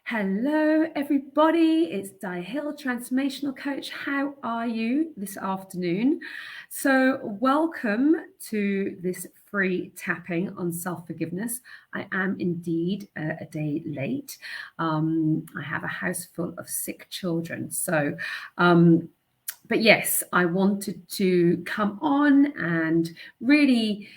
Hello, everybody. It's Di Hill, Transformational Coach. How are you this afternoon? So, welcome to this free tapping on self-forgiveness. I am indeed a day late. I have a house full of sick children. But yes, I wanted to come on and really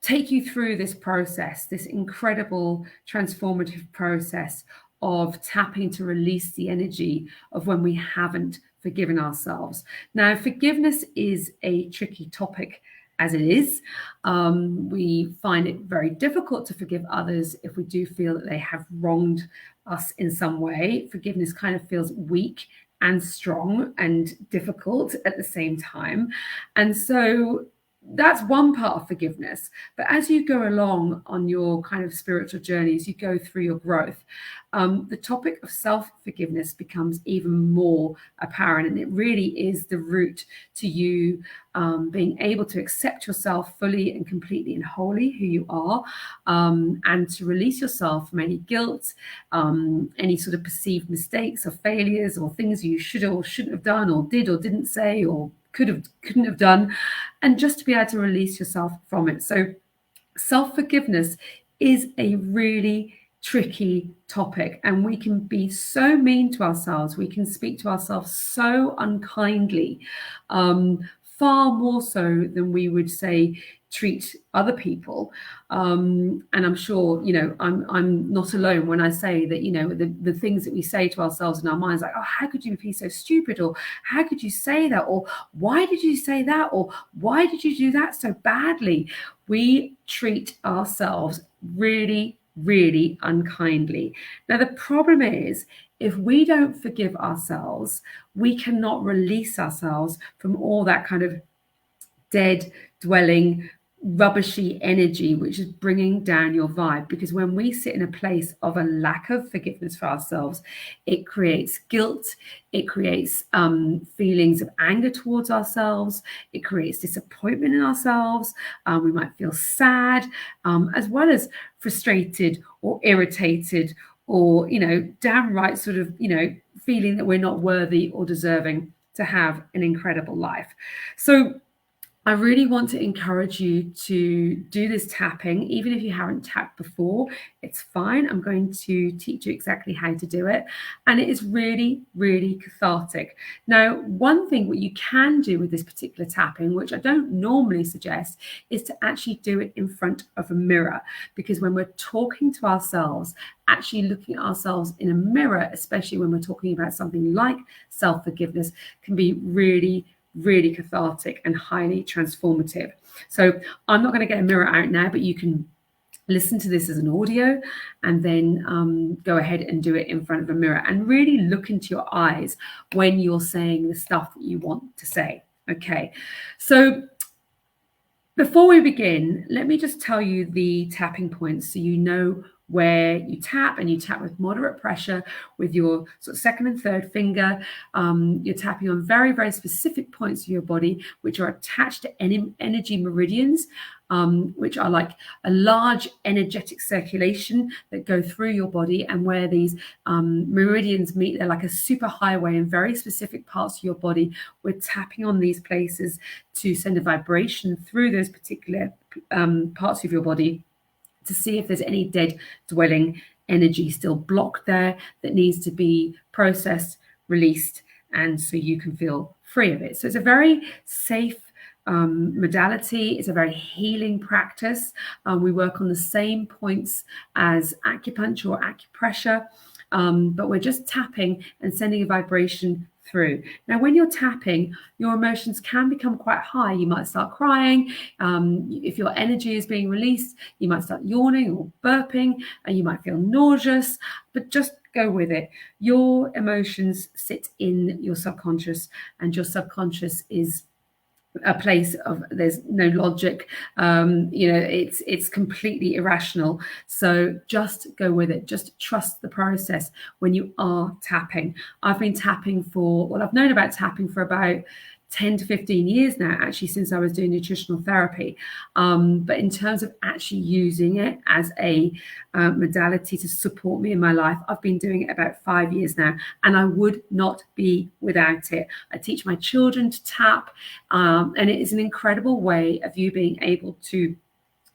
take you through this process, this incredible transformative process of tapping to release the energy of when we haven't forgiven ourselves. Now, forgiveness is a tricky topic as it is. We find it very difficult to forgive others if we do feel that they have wronged us in some way. Forgiveness kind of feels weak and strong and difficult at the same time. And so that's one part of forgiveness. But as you go along on your kind of spiritual journeys, you go through your growth, the topic of self-forgiveness becomes even more apparent. And it really is the route to you being able to accept yourself fully and completely and wholly who you are, and to release yourself from any guilt, any sort of perceived mistakes or failures or things you should or shouldn't have done or did or didn't say or couldn't have done, and just to be able to release yourself from it. So self-forgiveness is a really tricky topic, and we can be so mean to ourselves. We can speak to ourselves so unkindly, far more so than we would say treat other people. And I'm sure, I'm not alone when I say that, the things that we say to ourselves in our minds, like, oh, how could you be so stupid? Or how could you say that? Or why did you say that? Or why did you do that so badly? We treat ourselves really, really unkindly. Now, the problem is, if we don't forgive ourselves, we cannot release ourselves from all that kind of dead, dwelling, rubbishy energy, which is bringing down your vibe. Because when we sit in a place of a lack of forgiveness for ourselves, it creates guilt, it creates feelings of anger towards ourselves, it creates disappointment in ourselves, we might feel sad, as well as frustrated or irritated, or downright sort of feeling that we're not worthy or deserving to have an incredible life. So I really want to encourage you to do this tapping. Even if you haven't tapped before, it's fine. I'm going to teach you exactly how to do it. And it is really, really cathartic. Now, one thing what you can do with this particular tapping, which I don't normally suggest, is to actually do it in front of a mirror. Because when we're talking to ourselves, actually looking at ourselves in a mirror, especially when we're talking about something like self-forgiveness, can be really, really cathartic and highly transformative. So I'm not going to get a mirror out now, but you can listen to this as an audio and then go ahead and do it in front of a mirror and really look into your eyes when you're saying the stuff that you want to say. Okay, so before we begin, let me just tell you the tapping points so you know where you tap, and you tap with moderate pressure with your sort of second and third finger. You're tapping on very, very specific points of your body, which are attached to energy meridians, which are like a large energetic circulation that go through your body, and where these meridians meet, they're like a super highway in very specific parts of your body. We're tapping on these places to send a vibration through those particular parts of your body, to see if there's any dead dwelling energy still blocked there that needs to be processed, released, and so you can feel free of it. So it's a very safe modality. It's a very healing practice. We work on the same points as acupuncture or acupressure, but we're just tapping and sending a vibration through. Now, when you're tapping, your emotions can become quite high. You might start crying. If your energy is being released, you might start yawning or burping, and you might feel nauseous, but just go with it. Your emotions sit in your subconscious, and your subconscious is a place of, there's no logic, it's completely irrational. So just go with it. Just trust the process when you are tapping. I've known about tapping for about 10 to 15 years now, actually, since I was doing nutritional therapy. But in terms of actually using it as a modality to support me in my life, I've been doing it about 5 years now, and I would not be without it. I teach my children to tap, and it is an incredible way of you being able to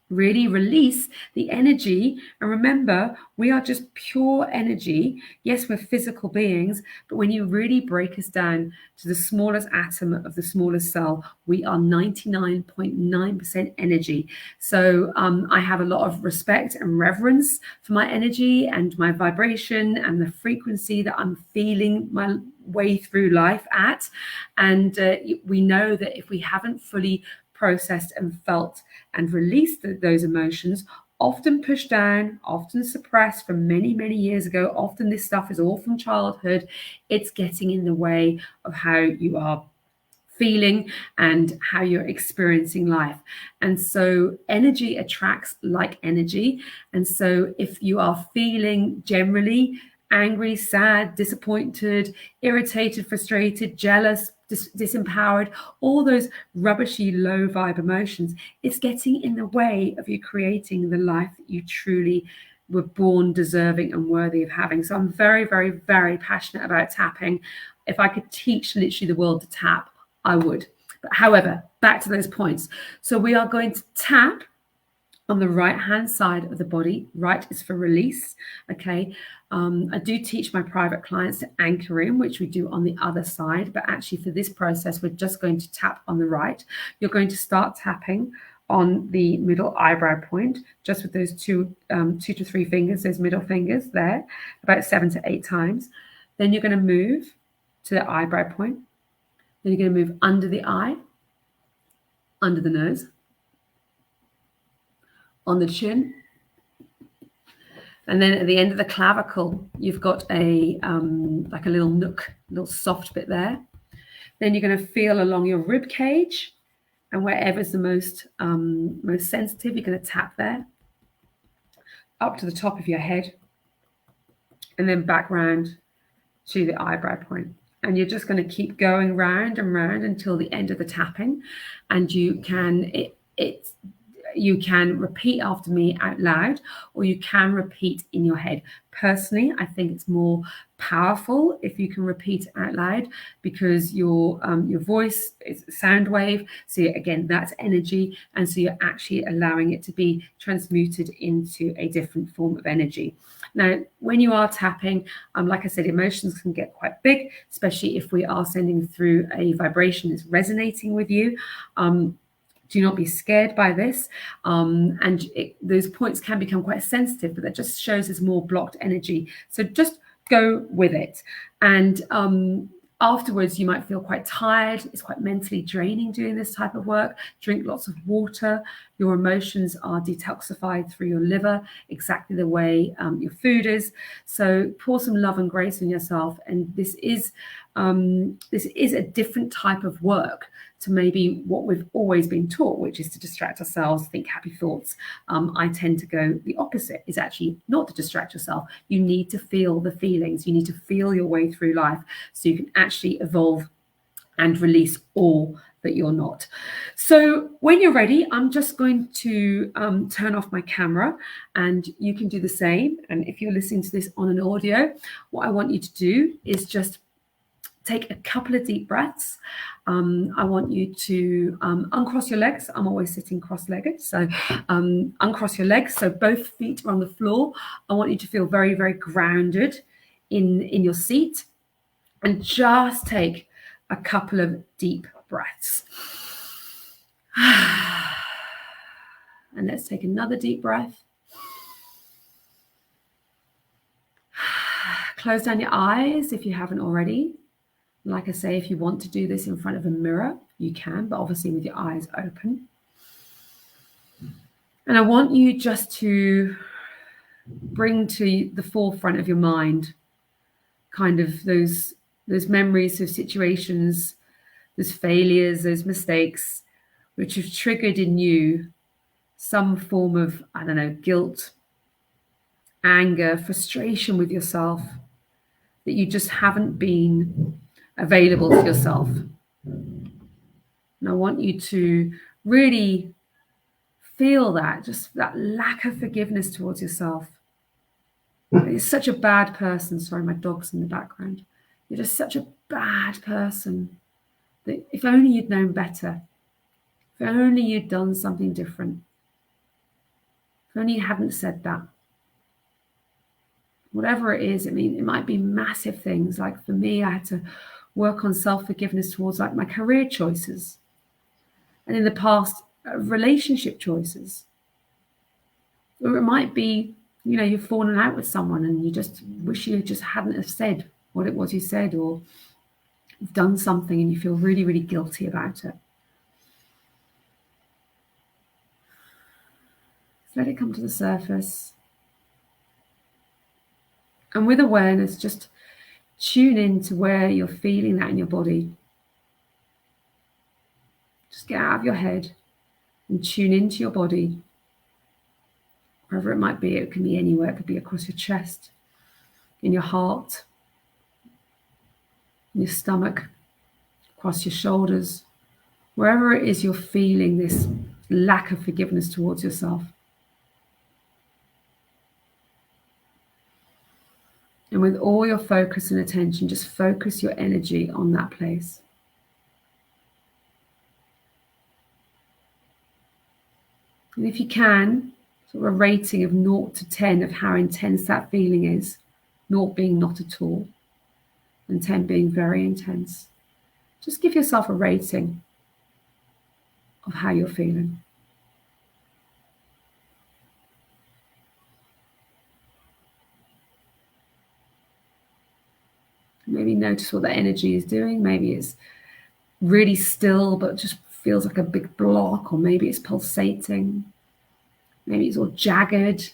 really release the energy. And remember, we are just pure energy. Yes, we're physical beings, but when you really break us down to the smallest atom of the smallest cell, we are 99.9% energy. So I have a lot of respect and reverence for my energy and my vibration and the frequency that I'm feeling my way through life at. And we know that if we haven't fully processed and felt and released those emotions, often pushed down, often suppressed from many, many years ago. Often this stuff is all from childhood. It's getting in the way of how you are feeling and how you're experiencing life. And so energy attracts like energy. And so if you are feeling generally angry, sad, disappointed, irritated, frustrated, jealous, disempowered, all those rubbishy low vibe emotions, it's getting in the way of you creating the life that you truly were born deserving and worthy of having. So I'm very, very, very passionate about tapping. If I could teach literally the world to tap, I would. But however, back to those points. So we are going to tap on the right hand side of the body. Right is for release. Okay. I do teach my private clients to anchor in, which we do on the other side. But actually for this process, we're just going to tap on the right. You're going to start tapping on the middle eyebrow point, just with those two to three fingers, those middle fingers there, about 7 to 8 times. Then you're going to move to the eyebrow point. Then you're going to move under the eye, under the nose, on the chin, and then at the end of the clavicle, you've got a like a little nook, little soft bit there. Then you're going to feel along your rib cage, and wherever's the most sensitive, you're going to tap there, up to the top of your head, and then back round to the eyebrow point. And you're just going to keep going round and round until the end of the tapping, and you can you can repeat after me out loud, or you can repeat in your head. Personally, I think it's more powerful if you can repeat out loud, because your voice is a sound wave. So again, that's energy, and so you're actually allowing it to be transmuted into a different form of energy. Now, when you are tapping, like I said, emotions can get quite big, especially if we are sending through a vibration that's resonating with you. Do not be scared by this. Those points can become quite sensitive, but that just shows there's more blocked energy. So just go with it. And afterwards, you might feel quite tired. It's quite mentally draining doing this type of work. Drink lots of water. Your emotions are detoxified through your liver, exactly the way your food is. So pour some love and grace on yourself. And this is a different type of work to maybe what we've always been taught, which is to distract ourselves, think happy thoughts. I tend to go the opposite, is actually not to distract yourself. You need to feel the feelings. You need to feel your way through life so you can actually evolve and release all that you're not. So when you're ready, I'm just going to turn off my camera, and you can do the same. And if you're listening to this on an audio, what I want you to do is just take a couple of deep breaths. I want you to uncross your legs. I'm always sitting cross-legged. So uncross your legs. So both feet are on the floor. I want you to feel very, very grounded in your seat. And just take a couple of deep breaths. And let's take another deep breath. Close down your eyes if you haven't already. Like I say, if you want to do this in front of a mirror, you can, but obviously with your eyes open. And I want you just to bring to the forefront of your mind kind of those memories of situations, those failures, those mistakes, which have triggered in you some form of, I don't know, guilt, anger, frustration with yourself, that you just haven't been available to yourself. And I want you to really feel that, just that lack of forgiveness towards yourself. You're such a bad person. Sorry, my dog's in the background. You're just such a bad person that if only you'd known better, if only you'd done something different, if only you hadn't said that. Whatever it is, I mean, it might be massive things. Like for me, I had to work on self-forgiveness towards like my career choices. And in the past, relationship choices. Or it might be, you know, you've fallen out with someone and you just wish you just hadn't have said what it was you said, or you've done something and you feel really, really guilty about it. So let it come to the surface. And with awareness, just tune in to where you're feeling that in your body. Just get out of your head and tune into your body. Wherever it might be, it can be anywhere. It could be across your chest, in your heart, in your stomach, across your shoulders. Wherever it is you're feeling this lack of forgiveness towards yourself. And with all your focus and attention, just focus your energy on that place. And if you can, sort of a rating of 0 to 10 of how intense that feeling is, 0 being not at all, and 10 being very intense. Just give yourself a rating of how you're feeling. Maybe notice what the energy is doing. Maybe it's really still, but just feels like a big block, or maybe it's pulsating. Maybe it's all jagged.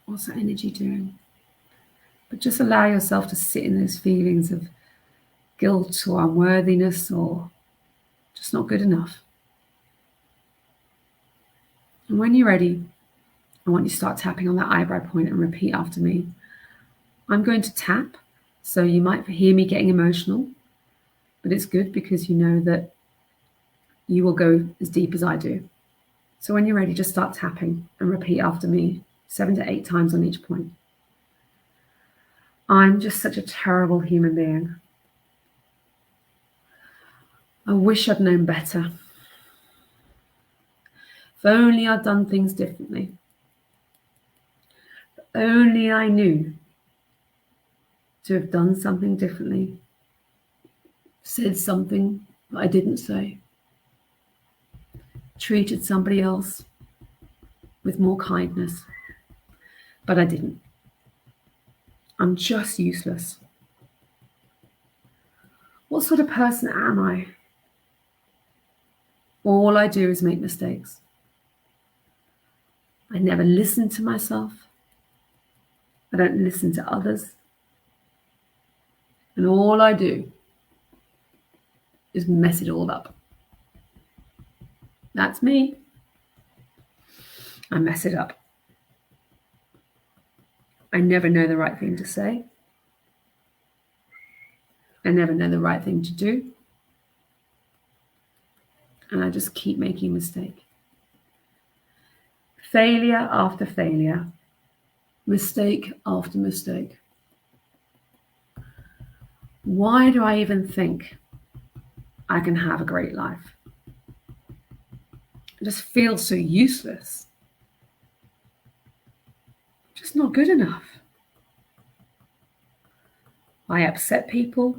What's that energy doing? But just allow yourself to sit in those feelings of guilt or unworthiness or just not good enough. And when you're ready, I want you to start tapping on that eyebrow point and repeat after me. I'm going to tap, so you might hear me getting emotional, but it's good because you know that you will go as deep as I do. So when you're ready, just start tapping and repeat after me 7 to 8 times on each point. I'm just such a terrible human being. I wish I'd known better. If only I'd done things differently. If only I knew to have done something differently, said something that I didn't say, treated somebody else with more kindness, but I didn't. I'm just useless. What sort of person am I? All I do is make mistakes. I never listen to myself. I don't listen to others. And all I do is mess it all up. That's me. I mess it up. I never know the right thing to say. I never know the right thing to do. And I just keep making a mistake. Failure after failure. Mistake after mistake. Why do I even think I can have a great life? I just feel so useless. Just not good enough. I upset people.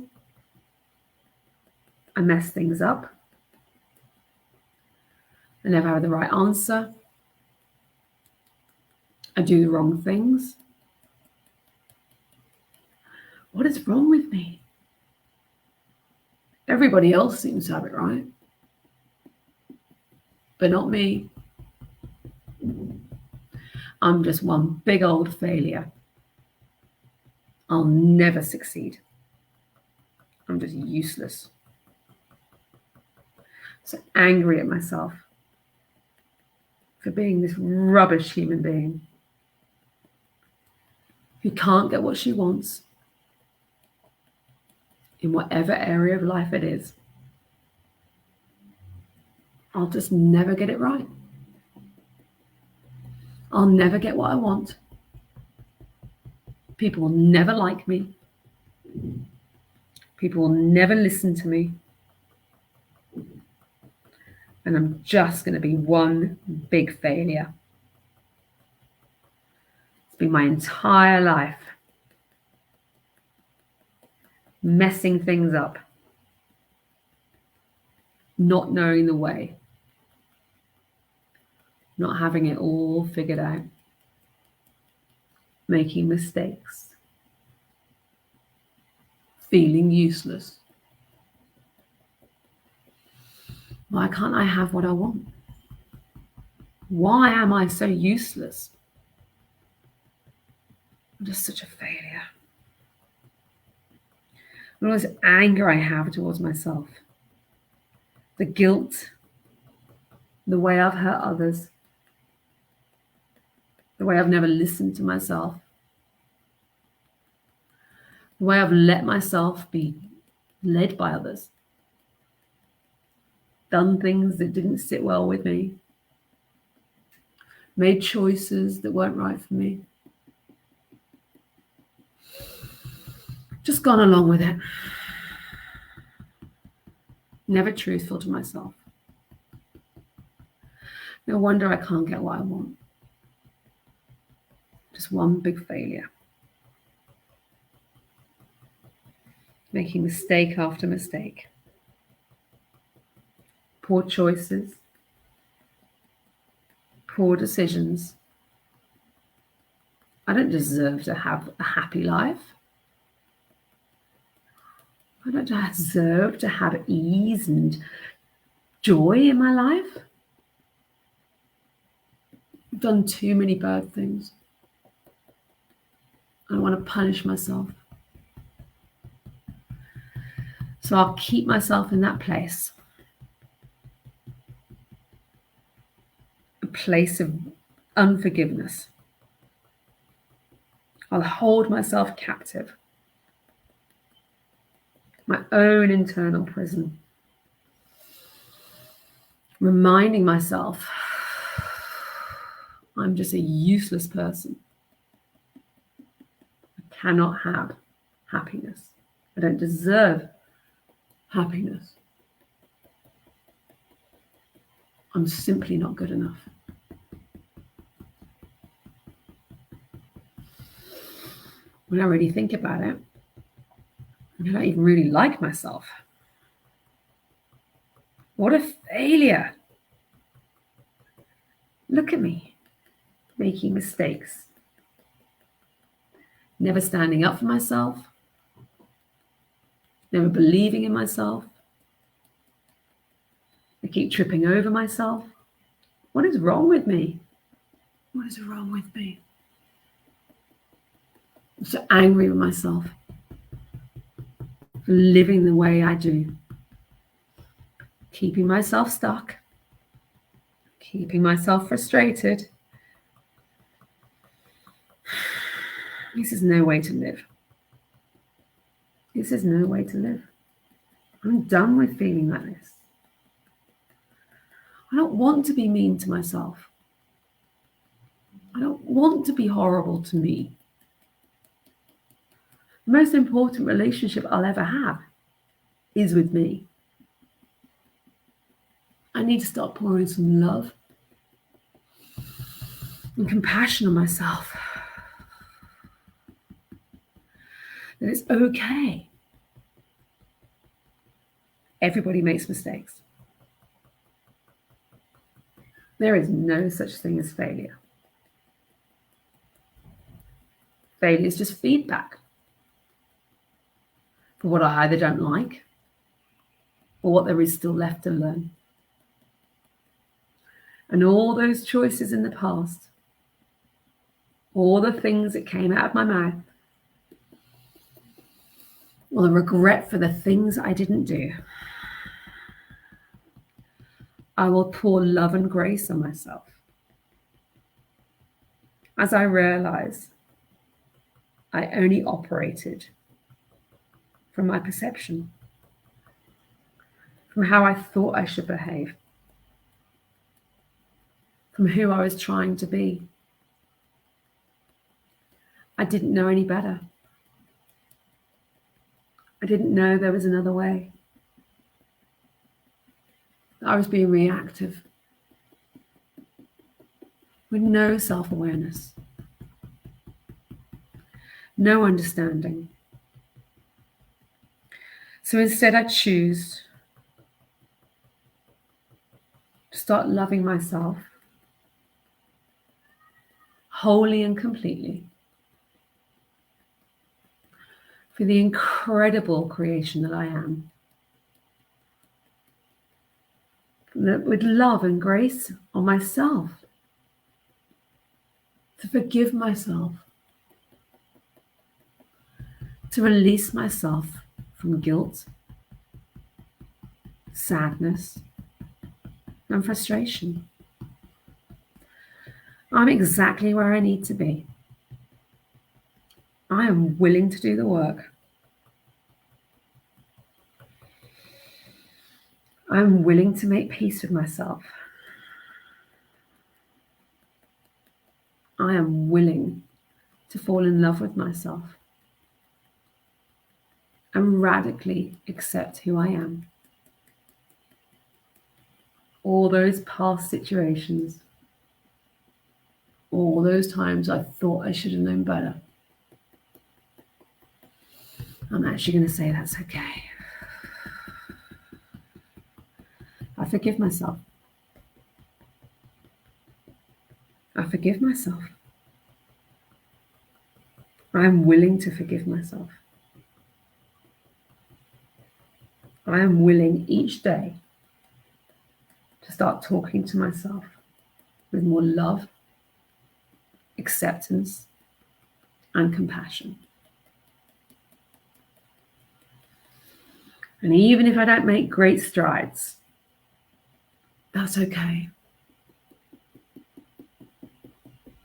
I mess things up. I never have the right answer. I do the wrong things. What is wrong with me? Everybody else seems to have it right, but not me. I'm just one big old failure. I'll never succeed. I'm just useless. So angry at myself for being this rubbish human being who can't get what she wants, in whatever area of life it is. I'll just never get it right. I'll never get what I want. People will never like me. People will never listen to me. And I'm just going to be one big failure. It's been my entire life messing things up, not knowing the way, not having it all figured out, making mistakes, feeling useless. Why can't I have what I want? Why am I so useless? I'm just such a failure. And all this anger I have towards myself, the guilt, the way I've hurt others, the way I've never listened to myself, the way I've let myself be led by others, done things that didn't sit well with me, made choices that weren't right for me. Just gone along with it. Never truthful to myself. No wonder I can't get what I want. Just one big failure. Making mistake after mistake. Poor choices. Poor decisions. I don't deserve to have a happy life. I don't deserve to have ease and joy in my life. I've done too many bad things. I don't want to punish myself. So I'll keep myself in that place. A place of unforgiveness. I'll hold myself captive. My own internal prison. Reminding myself I'm just a useless person. I cannot have happiness. I don't deserve happiness. I'm simply not good enough. When I really think about it, I don't even really like myself. What a failure. Look at me, making mistakes. Never standing up for myself. Never believing in myself. I keep tripping over myself. What is wrong with me? What is wrong with me? I'm so angry with myself for living the way I do. Keeping myself stuck. Keeping myself frustrated. This is no way to live. This is no way to live. I'm done with feeling like this. I don't want to be mean to myself. I don't want to be horrible to me. The most important relationship I'll ever have is with me. I need to start pouring some love and compassion on myself. That it's okay. Everybody makes mistakes. There is no such thing as failure. Failure is just feedback for what I either don't like or what there is still left to learn. And all those choices in the past, all the things that came out of my mouth, or the regret for the things I didn't do, I will pour love and grace on myself. As I realize I only operated from my perception, from how I thought I should behave, from who I was trying to be. I didn't know any better. I didn't know there was another way. I was being reactive with no self-awareness, no understanding. So instead, I choose to start loving myself wholly and completely for the incredible creation that I am. With love and grace on myself, to forgive myself, to release myself from guilt, sadness, and frustration. I'm exactly where I need to be. I am willing to do the work. I'm willing to make peace with myself. I am willing to fall in love with myself and radically accept who I am. All those past situations, all those times I thought I should have known better, I'm actually going to say that's okay. I forgive myself. I forgive myself. I am willing to forgive myself. I am willing each day to start talking to myself with more love, acceptance, and compassion. And even if I don't make great strides, that's okay.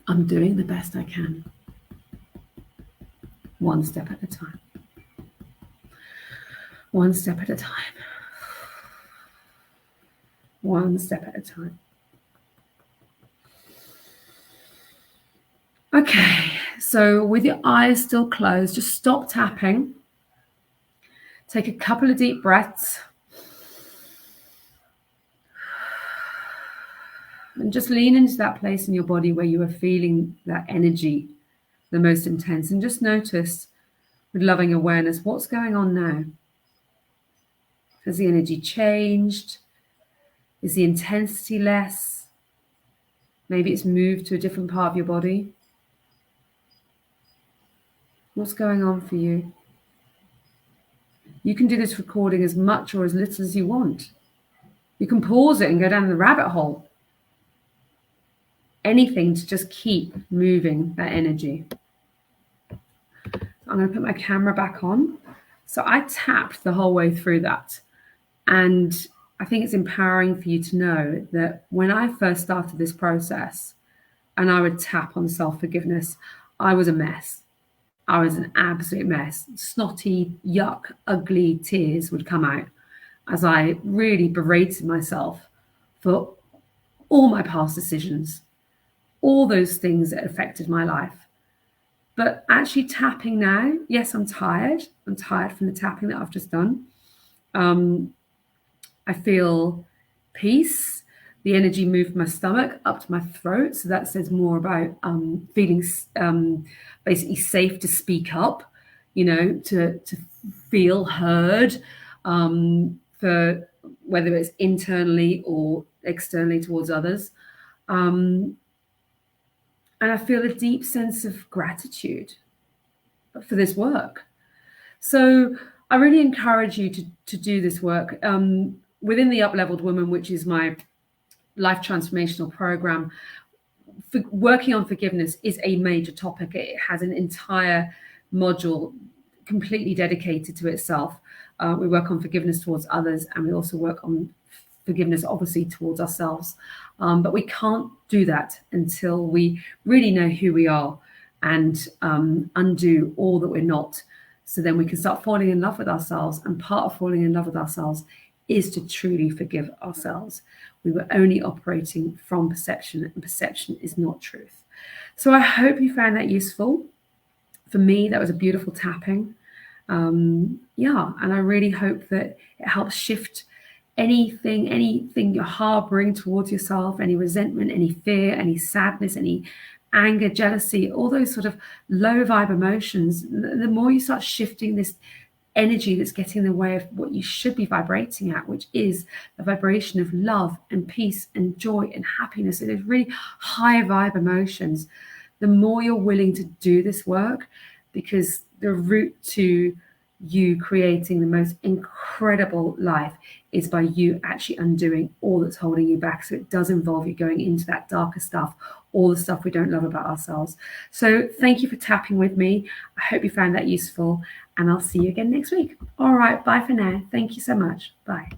I'm doing the best I can, one step at a time. One step at a time. One step at a time. Okay, so with your eyes still closed, just stop tapping. Take a couple of deep breaths. And just lean into that place in your body where you are feeling that energy the most intense. And just notice with loving awareness, what's going on now? Has the energy changed? Is the intensity less? Maybe it's moved to a different part of your body. What's going on for you? You can do this recording as much or as little as you want. You can pause it and go down the rabbit hole. Anything to just keep moving that energy. I'm going to put my camera back on. So I tapped the whole way through that. And I think it's empowering for you to know that when I first started this process and I would tap on self-forgiveness, I was a mess. I was an absolute mess. Snotty, yuck, ugly tears would come out as I really berated myself for all my past decisions, all those things that affected my life. But actually tapping now, yes, I'm tired. I'm tired from the tapping that I've just done. I feel peace. The energy moved my stomach up to my throat. So that says more about feeling basically safe to speak up, to feel heard, for whether it's internally or externally towards others. And I feel a deep sense of gratitude for this work. So I really encourage you to do this work. Within the Up-Leveled Woman, which is my life transformational program, working on forgiveness is a major topic. It has an entire module completely dedicated to itself. We work on forgiveness towards others, and we also work on forgiveness, obviously, towards ourselves. But we can't do that until we really know who we are and undo all that we're not. So then we can start falling in love with ourselves. And part of falling in love with ourselves is to truly forgive ourselves. We were only operating from perception, and perception is not truth. So I hope you found that useful. For me, that was a beautiful tapping. Yeah, and I really hope that it helps shift anything you're harboring towards yourself, any resentment, any fear, any sadness, any anger, jealousy, all those sort of low vibe emotions. The more you start shifting this energy that's getting in the way of what you should be vibrating at, which is the vibration of love and peace and joy and happiness, and those really high vibe emotions, the more you're willing to do this work, because the route to you creating the most incredible life is by you actually undoing all that's holding you back. So it does involve you going into that darker stuff, all the stuff we don't love about ourselves. So thank you for tapping with me. I hope you found that useful, and I'll see you again next week. All right, bye for now. Thank you so much. Bye.